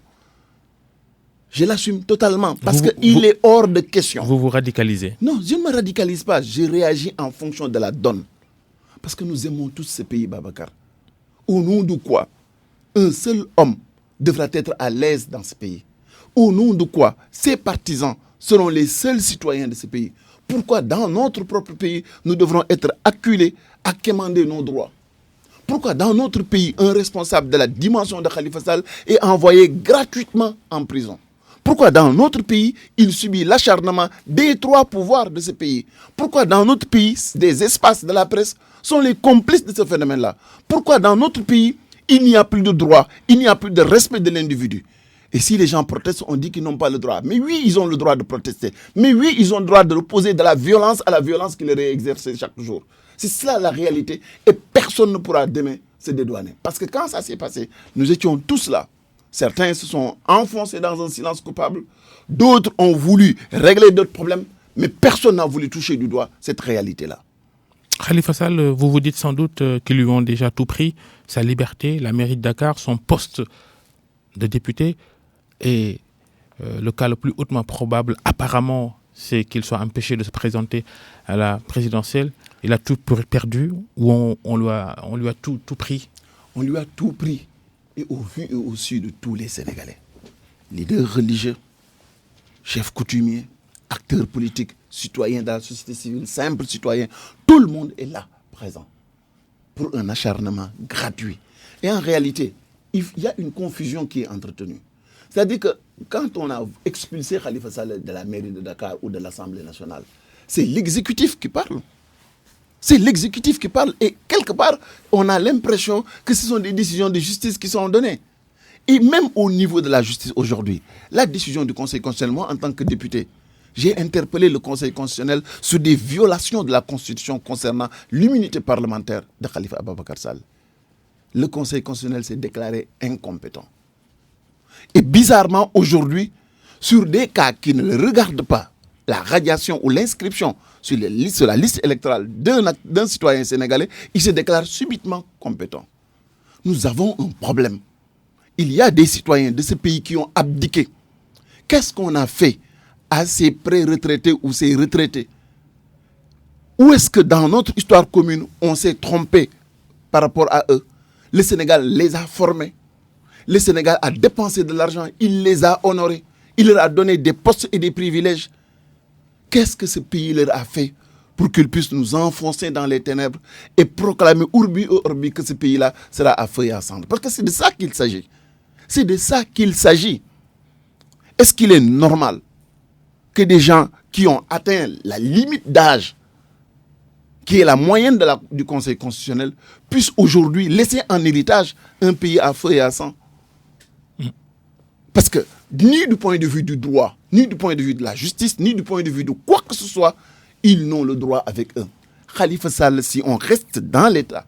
Je l'assume totalement parce qu'il est hors de question. Vous vous radicalisez? Non, je ne me radicalise pas. Je réagis en fonction de la donne. Parce que nous aimons tous ce pays, Babacar. Au nom de quoi un seul homme devra être à l'aise dans ce pays? Au nom de quoi ses partisans seront les seuls citoyens de ce pays? Pourquoi dans notre propre pays, nous devrons être acculés à quémander nos droits? Pourquoi dans notre pays, un responsable de la dimension de Khalifa Sall est envoyé gratuitement en prison? Pourquoi dans notre pays, il subit l'acharnement des trois pouvoirs de ce pays? Pourquoi dans notre pays, des espaces de la presse sont les complices de ce phénomène-là? Pourquoi dans notre pays, il n'y a plus de droit, il n'y a plus de respect de l'individu? Et si les gens protestent, on dit qu'ils n'ont pas le droit. Mais oui, ils ont le droit de protester. Mais oui, ils ont le droit de opposer de la violence à la violence qui leur est exercée chaque jour. C'est cela la réalité. Et personne ne pourra demain se dédouaner. Parce que quand ça s'est passé, nous étions tous là. Certains se sont enfoncés dans un silence coupable. D'autres ont voulu régler d'autres problèmes. Mais personne n'a voulu toucher du doigt cette réalité-là. Khalifa Sall, vous vous dites sans doute qu'ils lui ont déjà tout pris. Sa liberté, la mairie de Dakar, son poste de député. Et le cas le plus hautement probable, apparemment, c'est qu'il soit empêché de se présenter à la présidentielle. Il a tout perdu ou on lui a tout pris? On lui a tout pris. Et au vu et au su de tous les Sénégalais. Leaders religieux, chefs coutumiers, acteurs politiques, citoyens de la société civile, simples citoyens, tout le monde est là, présent, pour un acharnement gratuit. Et en réalité, il y a une confusion qui est entretenue. C'est-à-dire que quand on a expulsé Khalifa Sall de la mairie de Dakar ou de l'Assemblée nationale, c'est l'exécutif qui parle. C'est l'exécutif qui parle et quelque part, on a l'impression que ce sont des décisions de justice qui sont données. Et même au niveau de la justice aujourd'hui, la décision du Conseil constitutionnel, moi en tant que député, j'ai interpellé le Conseil constitutionnel sur des violations de la Constitution concernant l'immunité parlementaire de Khalifa Ababacar Sall. Le Conseil constitutionnel s'est déclaré incompétent. Et bizarrement, aujourd'hui, sur des cas qui ne le regardent pas, la radiation ou l'inscription sur la liste électorale d'un citoyen sénégalais, il se déclare subitement compétent. Nous avons un problème. Il y a des citoyens de ce pays qui ont abdiqué. Qu'est-ce qu'on a fait à ces pré-retraités ou ces retraités? Où est-ce que dans notre histoire commune, on s'est trompé par rapport à eux? Le Sénégal les a formés. Le Sénégal a dépensé de l'argent. Il les a honorés. Il leur a donné des postes et des privilèges. Qu'est-ce que ce pays leur a fait pour qu'ils puissent nous enfoncer dans les ténèbres et proclamer urbi et orbi que ce pays-là sera à feu et à cendre? Parce que c'est de ça qu'il s'agit. C'est de ça qu'il s'agit. Est-ce qu'il est normal que des gens qui ont atteint la limite d'âge, qui est la moyenne du Conseil constitutionnel, puissent aujourd'hui laisser en héritage un pays à feu et à sang? Parce que ni du point de vue du droit, ni du point de vue de la justice, ni du point de vue de quoi que ce soit, ils n'ont le droit avec eux. Khalifa Sall, si on reste dans l'État,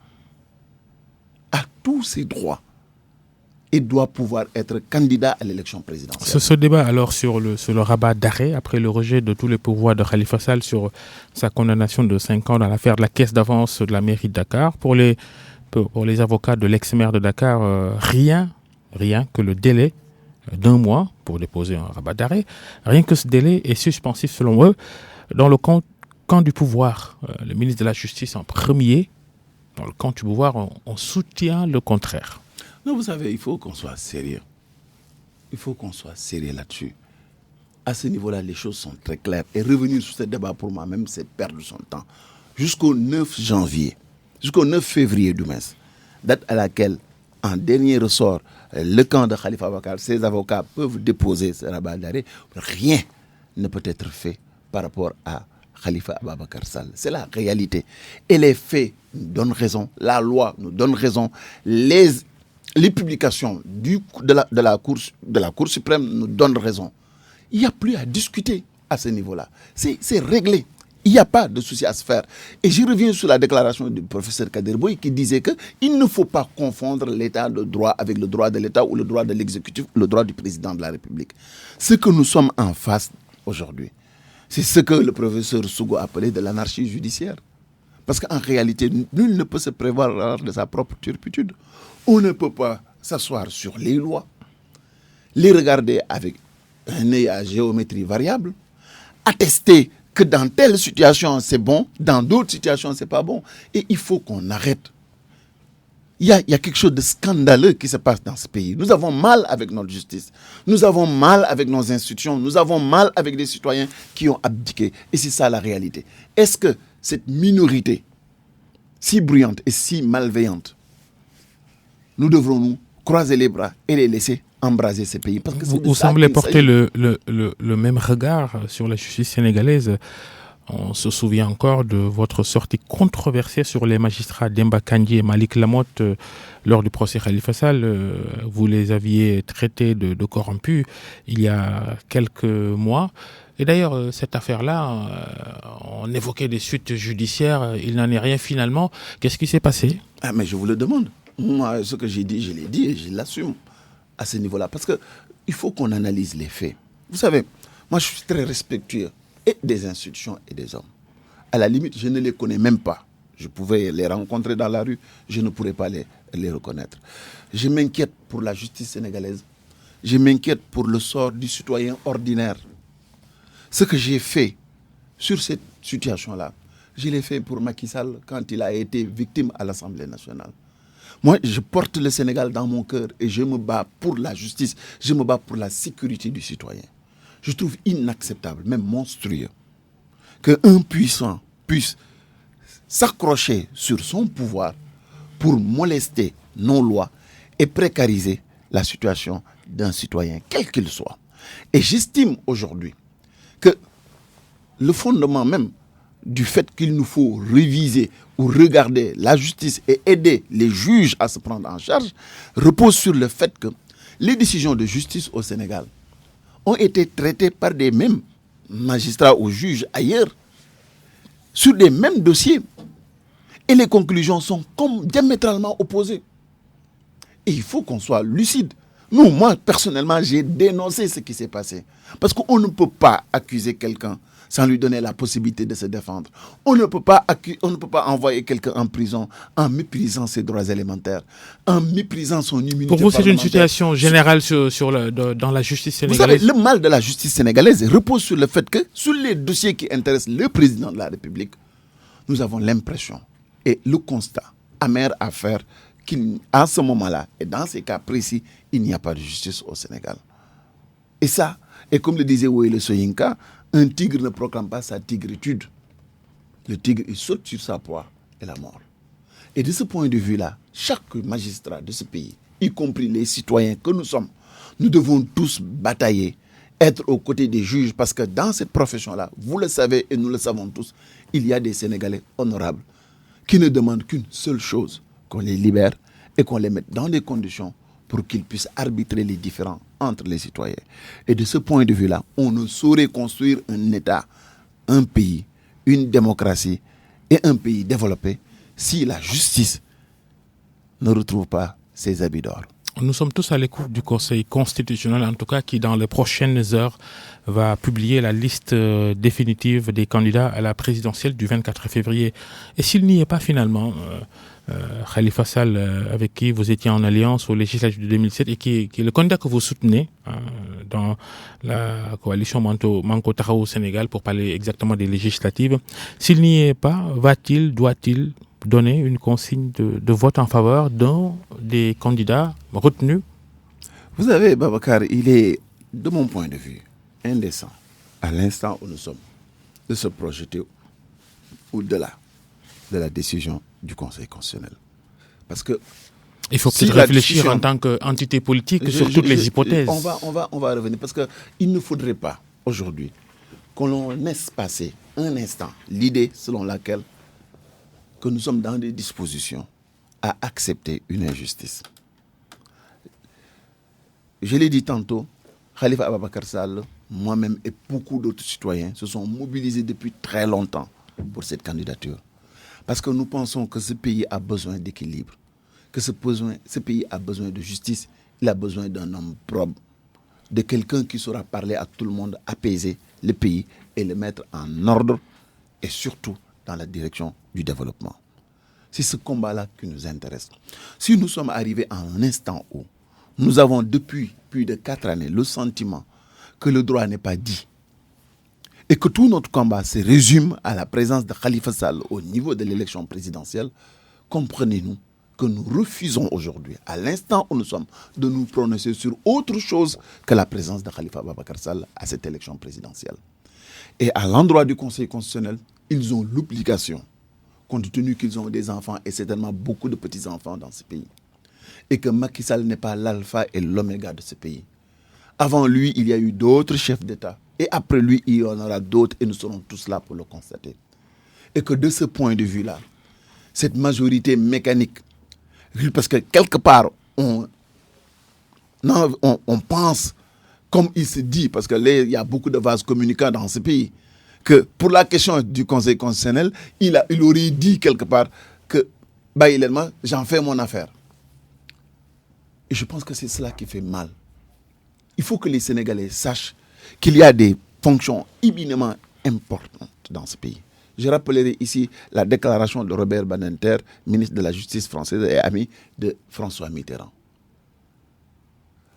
a tous ses droits et doit pouvoir être candidat à l'élection présidentielle. Ce débat alors sur le rabat d'arrêt, après le rejet de tous les pouvoirs de Khalifa Sall sur sa condamnation de 5 ans dans l'affaire de la caisse d'avance de la mairie de Dakar, pour les avocats de l'ex-maire de Dakar, rien que le délai d'1 mois pour déposer un rabat d'arrêt, rien que ce délai est suspensif selon eux. Dans le camp du pouvoir, le ministre de la Justice en premier, dans le camp du pouvoir, on soutient le contraire. Non, vous savez, il faut qu'on soit sérieux. Il faut qu'on soit sérieux là-dessus. À ce niveau-là, les choses sont très claires. Et revenir sur ce débat, pour moi-même, c'est perdre son temps. Jusqu'au 9 janvier, jusqu'au 9 février du moins, date à laquelle, en dernier ressort, le camp de Khalifa Ababacar, ses avocats peuvent déposer ce rabat d'arrêt, rien ne peut être fait par rapport à Khalifa Ababacar Sall. C'est la réalité. Et les faits nous donnent raison, la loi nous donne raison, les publications de la Cour suprême nous donnent raison. Il n'y a plus à discuter à ce niveau-là. C'est réglé. Il n'y a pas de souci à se faire. Et je reviens sur la déclaration du professeur Kader Boye qui disait qu'il ne faut pas confondre l'état de droit avec le droit de l'État ou le droit de l'exécutif, le droit du président de la République. Ce que nous sommes en face aujourd'hui, c'est ce que le professeur Sougo appelait de l'anarchie judiciaire. Parce qu'en réalité, nul ne peut se prévaloir de sa propre turpitude. On ne peut pas s'asseoir sur les lois, les regarder avec un œil à géométrie variable, attester que dans telle situation c'est bon, dans d'autres situations c'est pas bon. Et il faut qu'on arrête. Il y a quelque chose de scandaleux qui se passe dans ce pays. Nous avons mal avec notre justice. Nous avons mal avec nos institutions. Nous avons mal avec des citoyens qui ont abdiqué. Et c'est ça la réalité. Est-ce que cette minorité si bruyante et si malveillante, nous devrons nous croiser les bras et les laisser embraser ces pays? Parce que vous semblez porter le même regard sur la justice sénégalaise. On se souvient encore de votre sortie controversée sur les magistrats Demba Kandji et Malik Lamotte lors du procès Khalifa Sall. Vous les aviez traités de corrompus il y a quelques mois. Et d'ailleurs, cette affaire-là, on évoquait des suites judiciaires. Il n'en est rien finalement. Qu'est-ce qui s'est passé? Mais je vous le demande. Moi, ce que j'ai dit, je l'ai dit et je l'assume à ce niveau-là. Parce qu'il faut qu'on analyse les faits. Vous savez, moi, je suis très respectueux et des institutions et des hommes. À la limite, je ne les connais même pas. Je pouvais les rencontrer dans la rue, je ne pourrais pas les reconnaître. Je m'inquiète pour la justice sénégalaise. Je m'inquiète pour le sort du citoyen ordinaire. Ce que j'ai fait sur cette situation-là, je l'ai fait pour Macky Sall quand il a été victime à l'Assemblée nationale. Moi, je porte le Sénégal dans mon cœur et je me bats pour la justice, je me bats pour la sécurité du citoyen. Je trouve inacceptable, même monstrueux, qu'un puissant puisse s'accrocher sur son pouvoir pour molester nos lois et précariser la situation d'un citoyen, quel qu'il soit. Et j'estime aujourd'hui que le fondement même du fait qu'il nous faut réviser ou regarder la justice et aider les juges à se prendre en charge repose sur le fait que les décisions de justice au Sénégal ont été traitées par des mêmes magistrats ou juges ailleurs sur des mêmes dossiers. Et les conclusions sont comme diamétralement opposées. Et il faut qu'on soit lucide. Moi, personnellement, j'ai dénoncé ce qui s'est passé. Parce qu'on ne peut pas accuser quelqu'un sans lui donner la possibilité de se défendre. On ne peut pas envoyer quelqu'un en prison en méprisant ses droits élémentaires, en méprisant son immunité parlementaire. Pour vous, c'est une situation générale dans la justice sénégalaise. Vous savez, le mal de la justice sénégalaise repose sur le fait que, sur les dossiers qui intéressent le président de la République, nous avons l'impression et le constat amer à faire qu'à ce moment-là, et dans ces cas précis, il n'y a pas de justice au Sénégal. Et ça, et comme le disait Wole Soyinka, un tigre ne proclame pas sa tigritude. Le tigre, il saute sur sa proie et la mort. Et de ce point de vue-là, chaque magistrat de ce pays, y compris les citoyens que nous sommes, nous devons tous batailler, être aux côtés des juges, parce que dans cette profession-là, vous le savez et nous le savons tous, il y a des Sénégalais honorables qui ne demandent qu'une seule chose, qu'on les libère et qu'on les mette dans des conditions pour qu'ils puissent arbitrer les différends entre les citoyens. Et de ce point de vue-là, on ne saurait construire un État, un pays, une démocratie et un pays développé si la justice ne retrouve pas ses habits d'or. Nous sommes tous à l'écoute du Conseil constitutionnel, en tout cas, qui dans les prochaines heures va publier la liste définitive des candidats à la présidentielle du 24 février. Et s'il n'y est pas finalement, Khalifa Sall, avec qui vous étiez en alliance aux législatives de 2007 et qui est le candidat que vous soutenez dans la coalition Manko Taxawu au Sénégal, pour parler exactement des législatives. S'il n'y est pas, doit-il donner une consigne de vote en faveur d'un des candidats retenus? Vous savez, Babacar, il est, de mon point de vue, indécent, à l'instant où nous sommes, de se projeter au-delà de la décision du Conseil constitutionnel. Parce que il faut peut-être réfléchir en tant qu'entité politique sur toutes les hypothèses. On va revenir, parce qu'il ne faudrait pas, aujourd'hui, que l'on laisse passer un instant l'idée selon laquelle que nous sommes dans des dispositions à accepter une injustice. Je l'ai dit tantôt, Khalifa Ababacar Sall, moi-même et beaucoup d'autres citoyens se sont mobilisés depuis très longtemps pour cette candidature. Parce que nous pensons que ce pays a besoin d'équilibre, que ce pays a besoin de justice, il a besoin d'un homme probe, de quelqu'un qui saura parler à tout le monde, apaiser le pays et le mettre en ordre, et surtout dans la direction du développement. C'est ce combat-là qui nous intéresse. Si nous sommes arrivés à un instant où nous avons depuis plus de 4 années le sentiment que le droit n'est pas dit et que tout notre combat se résume à la présence de Khalifa Sall au niveau de l'élection présidentielle, comprenez-nous que nous refusons aujourd'hui, à l'instant où nous sommes, de nous prononcer sur autre chose que la présence de Khalifa Ababacar Sall à cette élection présidentielle. Et à l'endroit du Conseil constitutionnel, ils ont l'obligation, compte tenu qu'ils ont des enfants et certainement beaucoup de petits-enfants dans ce pays, et que Macky Sall n'est pas l'alpha et l'oméga de ce pays. Avant lui, il y a eu d'autres chefs d'État. Et après lui, il y en aura d'autres et nous serons tous là pour le constater. Et que de ce point de vue-là, cette majorité mécanique, parce que quelque part, on pense, comme il se dit, parce qu'il y a beaucoup de vases communicants dans ce pays, que pour la question du Conseil constitutionnel, il aurait dit quelque part que, j'en fais mon affaire. Et je pense que c'est cela qui fait mal. Il faut que les Sénégalais sachent qu'il y a des fonctions éminemment importantes dans ce pays. Je rappellerai ici la déclaration de Robert Badinter, ministre de la Justice française et ami de François Mitterrand.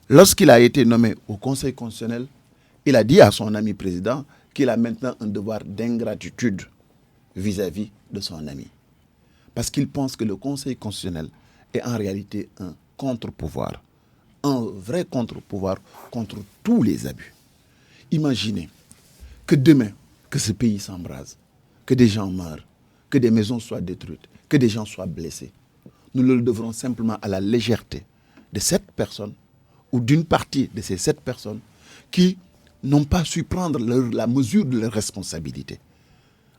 Lorsqu'il a été nommé au Conseil constitutionnel, il a dit à son ami président qu'il a maintenant un devoir d'ingratitude vis-à-vis de son ami. Parce qu'il pense que le Conseil constitutionnel est en réalité un contre-pouvoir. Un vrai contre-pouvoir contre tous les abus. Imaginez que demain, que ce pays s'embrase, que des gens meurent, que des maisons soient détruites, que des gens soient blessés. Nous le devrons simplement à la légèreté de cette personne ou d'une partie de ces 7 personnes qui n'ont pas su prendre la mesure de leurs responsabilités.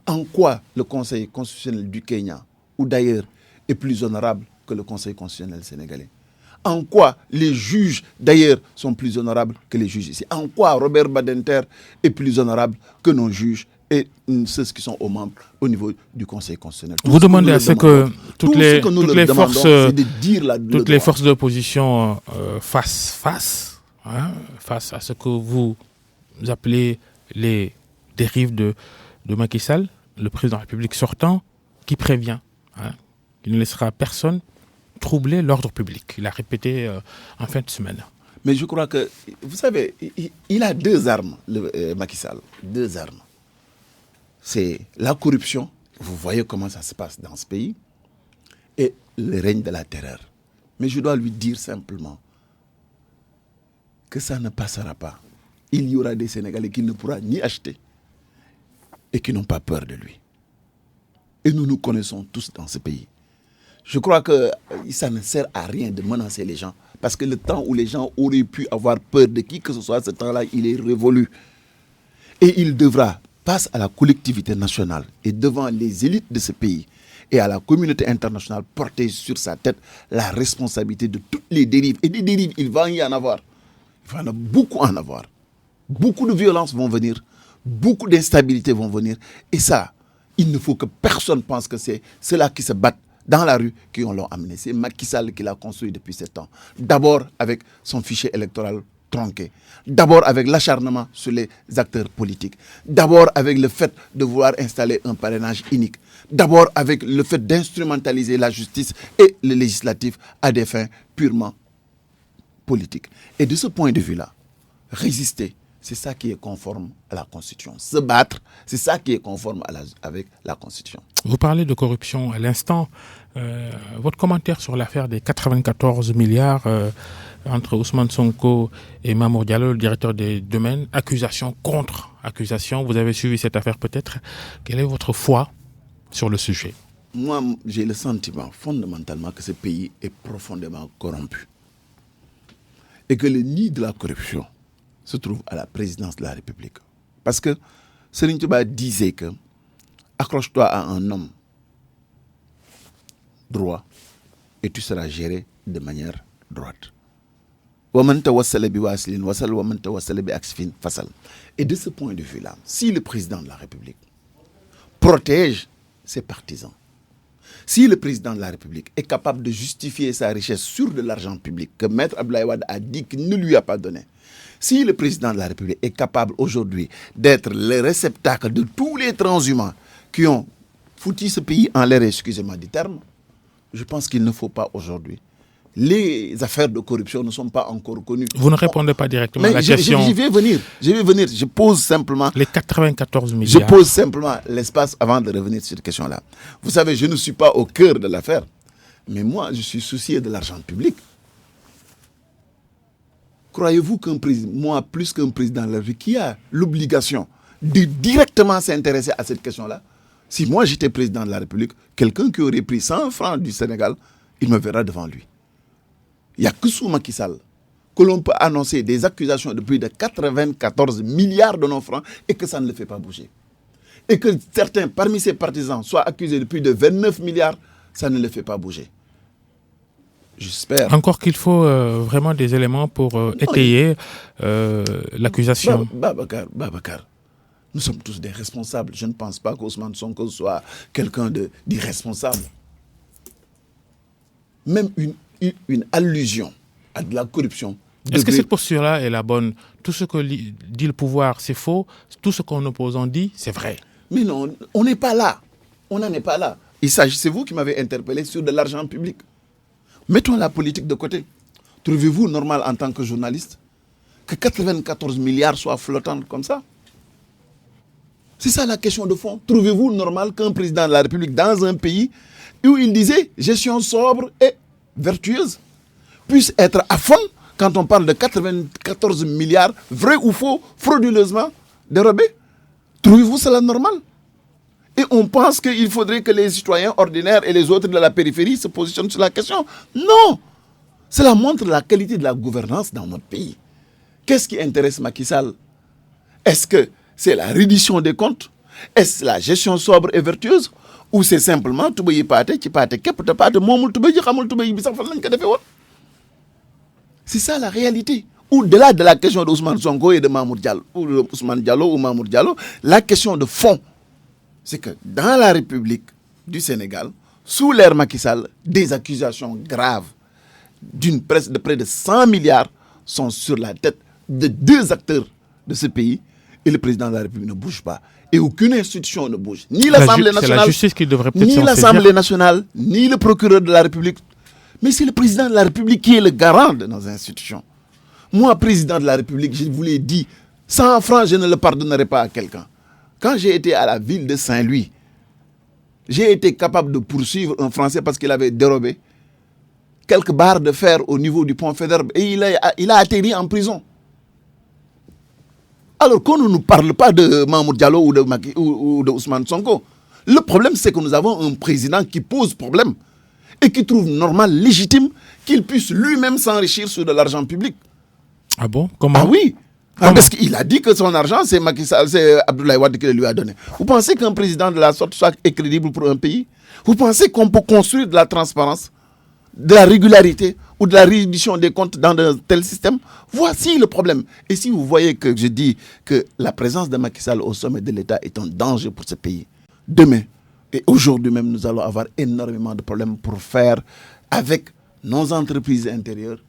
En quoi le Conseil constitutionnel du Kenya ou d'ailleurs est plus honorable que le Conseil constitutionnel sénégalais? En quoi les juges, d'ailleurs, sont plus honorables que les juges ici? En quoi Robert Badinter est plus honorable que nos juges et ceux qui sont au niveau du Conseil constitutionnel? Vous demandez à ce que toutes les forces d'opposition fassent face à ce que vous appelez les dérives de Macky Sall, le président de la République sortant, qui prévient qu'il ne laissera personne troubler l'ordre public. Il a répété en fin de semaine. Mais je crois que, vous savez, il a 2 armes, Macky Sall. 2 armes. C'est la corruption, vous voyez comment ça se passe dans ce pays, et le règne de la terreur. Mais je dois lui dire simplement que ça ne passera pas. Il y aura des Sénégalais qui ne pourront ni acheter et qui n'ont pas peur de lui. Et nous nous connaissons tous dans ce pays. Je crois que ça ne sert à rien de menacer les gens. Parce que le temps où les gens auraient pu avoir peur de qui que ce soit, ce temps-là, il est révolu. Et il devra, face à la collectivité nationale et devant les élites de ce pays et à la communauté internationale, porter sur sa tête la responsabilité de toutes les dérives. Et des dérives, il va y en avoir. Il va y en avoir beaucoup en avoir. Beaucoup de violences vont venir. Beaucoup d'instabilités vont venir. Et ça, il ne faut que personne pense que c'est ceux-là qui se battent dans la rue qui l'ont amené. C'est Macky Sall qui l'a construit depuis 7 ans. D'abord avec son fichier électoral tronqué. D'abord avec l'acharnement sur les acteurs politiques. D'abord avec le fait de vouloir installer un parrainage unique. D'abord avec le fait d'instrumentaliser la justice et le législatif à des fins purement politiques. Et de ce point de vue-là, résister, c'est ça qui est conforme à la Constitution. Se battre, c'est ça qui est conforme avec la Constitution. Vous parlez de corruption à l'instant. Votre commentaire sur l'affaire des 94 milliards entre Ousmane Sonko et Mamour Diallo, le directeur des domaines, accusation contre accusation. Vous avez suivi cette affaire peut-être. Quelle est votre foi sur le sujet? Moi, j'ai le sentiment fondamentalement que ce pays est profondément corrompu. Et que le nid de la corruption se trouve à la présidence de la République. Parce que Serigne Touba disait que accroche-toi à un homme droit et tu seras géré de manière droite. Et de ce point de vue-là, si le président de la République protège ses partisans, si le président de la République est capable de justifier sa richesse sur de l'argent public que Maître Abdoulaye Wade a dit qu'il ne lui a pas donné, si le président de la République est capable aujourd'hui d'être le réceptacle de tous les transhumants qui ont foutu ce pays en l'air, excusez-moi du terme, je pense qu'il ne faut pas aujourd'hui. Les affaires de corruption ne sont pas encore connues. Vous ne répondez pas directement à la question. Je vais venir. Je pose simplement... Les 94 milliards. Je pose simplement l'espace avant de revenir sur cette question-là. Vous savez, je ne suis pas au cœur de l'affaire. Mais moi, je suis soucié de l'argent public. Croyez-vous qu'un président, moi, plus qu'un président de la République, qui a l'obligation de directement s'intéresser à cette question-là, si moi j'étais président de la République, quelqu'un qui aurait pris 100 francs du Sénégal, il me verra devant lui. Il n'y a que sous Macky Sall que l'on peut annoncer des accusations de plus de 94 milliards de nos francs et que ça ne le fait pas bouger. Et que certains parmi ses partisans soient accusés de plus de 29 milliards, ça ne le fait pas bouger. J'espère. Encore qu'il faut vraiment des éléments pour étayer l'accusation. Babacar, nous sommes tous des responsables. Je ne pense pas qu'Ousmane Sonko soit quelqu'un d'irresponsable. Même une allusion à de la corruption. Est-ce que cette posture-là est la bonne? Tout ce que dit le pouvoir, c'est faux. Tout ce qu'un opposant dit, c'est vrai. Mais non, on n'est pas là. On n'en est pas là. C'est vous qui m'avez interpellé sur de l'argent public. Mettons la politique de côté. Trouvez-vous normal en tant que journaliste que 94 milliards soient flottants comme ça? C'est ça la question de fond. Trouvez-vous normal qu'un président de la République dans un pays où il disait gestion sobre et vertueuse puisse être à fond quand on parle de 94 milliards, vrai ou faux, frauduleusement dérobés? Trouvez-vous cela normal? Et on pense qu'il faudrait que les citoyens ordinaires et les autres de la périphérie se positionnent sur la question. Non! Cela montre la qualité de la gouvernance dans notre pays. Qu'est-ce qui intéresse Macky Sall? Est-ce que c'est la reddition des comptes? Est-ce la gestion sobre et vertueuse? Ou c'est simplement c'est ça la réalité. Au-delà de la question d'Ousmane Sonko et de Mamour Diallo, ou Ousmane Diallo ou Mamour Diallo, la question de fond, c'est que dans la République du Sénégal, sous l'ère Macky Sall, des accusations graves d'une presse de près de 100 milliards sont sur la tête de deux acteurs de ce pays et le président de la République ne bouge pas. Et aucune institution ne bouge. Ni l'Assemblée nationale, c'est la justice qui devrait peut-être ni l'Assemblée nationale, ni le procureur de la République. Mais c'est le président de la République qui est le garant de nos institutions. Moi, président de la République, je vous l'ai dit, 100 francs, je ne le pardonnerai pas à quelqu'un. Quand j'ai été à la ville de Saint-Louis, j'ai été capable de poursuivre un Français parce qu'il avait dérobé quelques barres de fer au niveau du pont Faidherbe et il a atterri en prison. Alors qu'on ne nous parle pas de Mamour Diallo ou de Ousmane Sonko. Le problème, c'est que nous avons un président qui pose problème et qui trouve normal, légitime, qu'il puisse lui-même s'enrichir sur de l'argent public. Ah bon? Comment? Ah oui. Parce qu'il a dit que son argent, c'est Macky Sall, c'est Abdoulaye Wade qui le lui a donné. Vous pensez qu'un président de la sorte soit crédible pour un pays? Vous pensez qu'on peut construire de la transparence, de la régularité ou de la reddition des comptes dans un tel système? Voici le problème. Et si vous voyez que je dis que la présence de Macky Sall au sommet de l'État est un danger pour ce pays, demain et aujourd'hui même, nous allons avoir énormément de problèmes pour faire avec nos entreprises intérieures,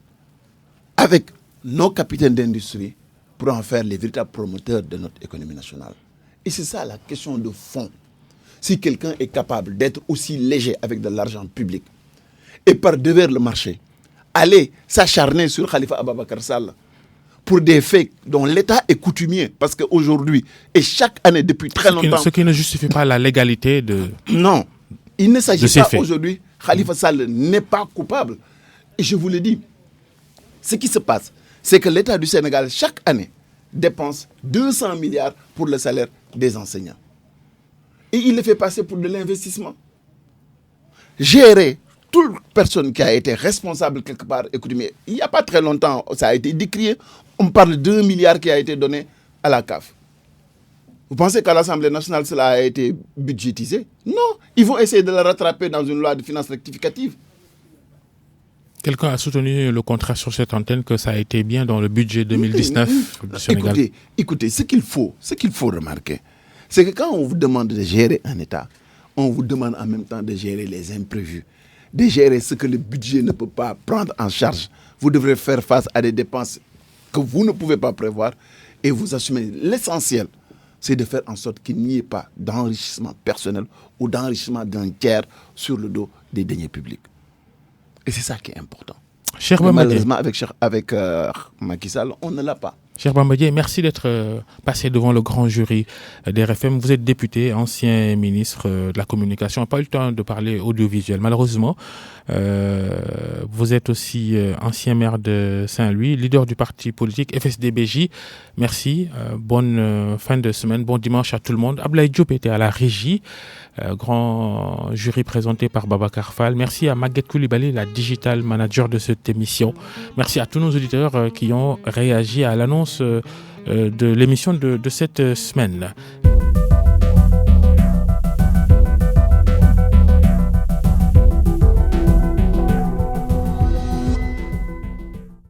avec nos capitaines d'industrie pour en faire les véritables promoteurs de notre économie nationale. Et c'est ça la question de fond. Si quelqu'un est capable d'être aussi léger avec de l'argent public et par devers le marché, aller s'acharner sur Khalifa Ababakar Sall pour des faits dont l'État est coutumier, parce qu'aujourd'hui, et chaque année depuis très longtemps... Ce qui ne justifie pas la légalité de... Non, il ne s'agit pas aujourd'hui. Khalifa Sall n'est pas coupable. Et je vous le dis, ce qui se passe, c'est que l'État du Sénégal, chaque année, dépense 200 milliards pour le salaire des enseignants. Et il le fait passer pour de l'investissement. Gérer toute personne qui a été responsable quelque part, écoutez, il n'y a pas très longtemps, ça a été décrié, on parle de 2 milliards qui a été donné à la CAF. Vous pensez qu'à l'Assemblée nationale, cela a été budgétisé? Non, ils vont essayer de le rattraper dans une loi de finances rectificative. Quelqu'un a soutenu le contrat sur cette antenne que ça a été bien dans le budget 2019 du Sénégal. Écoutez, ce qu'il faut remarquer, c'est que quand on vous demande de gérer un État, on vous demande en même temps de gérer les imprévus, de gérer ce que le budget ne peut pas prendre en charge. Vous devrez faire face à des dépenses que vous ne pouvez pas prévoir et vous assumez. L'essentiel, c'est de faire en sorte qu'il n'y ait pas d'enrichissement personnel ou d'enrichissement d'un tiers sur le dos des deniers publics. Et c'est ça qui est important. Malheureusement, avec Macky Sall, on ne l'a pas. Cher Bambadié, merci d'être passé devant le grand jury d'RFM. Vous êtes député, ancien ministre de la Communication. On n'a pas eu le temps de parler audiovisuel, malheureusement. Vous êtes aussi ancien maire de Saint-Louis, leader du parti politique FSD/BJ. Merci. Bonne fin de semaine. Bon dimanche à tout le monde. Ablaye Diop était à la régie. Grand jury présenté par Babacar Fall. Merci à Maguette Koulibaly, la digital manager de cette émission. Merci à tous nos auditeurs qui ont réagi à l'annonce de l'émission de cette semaine.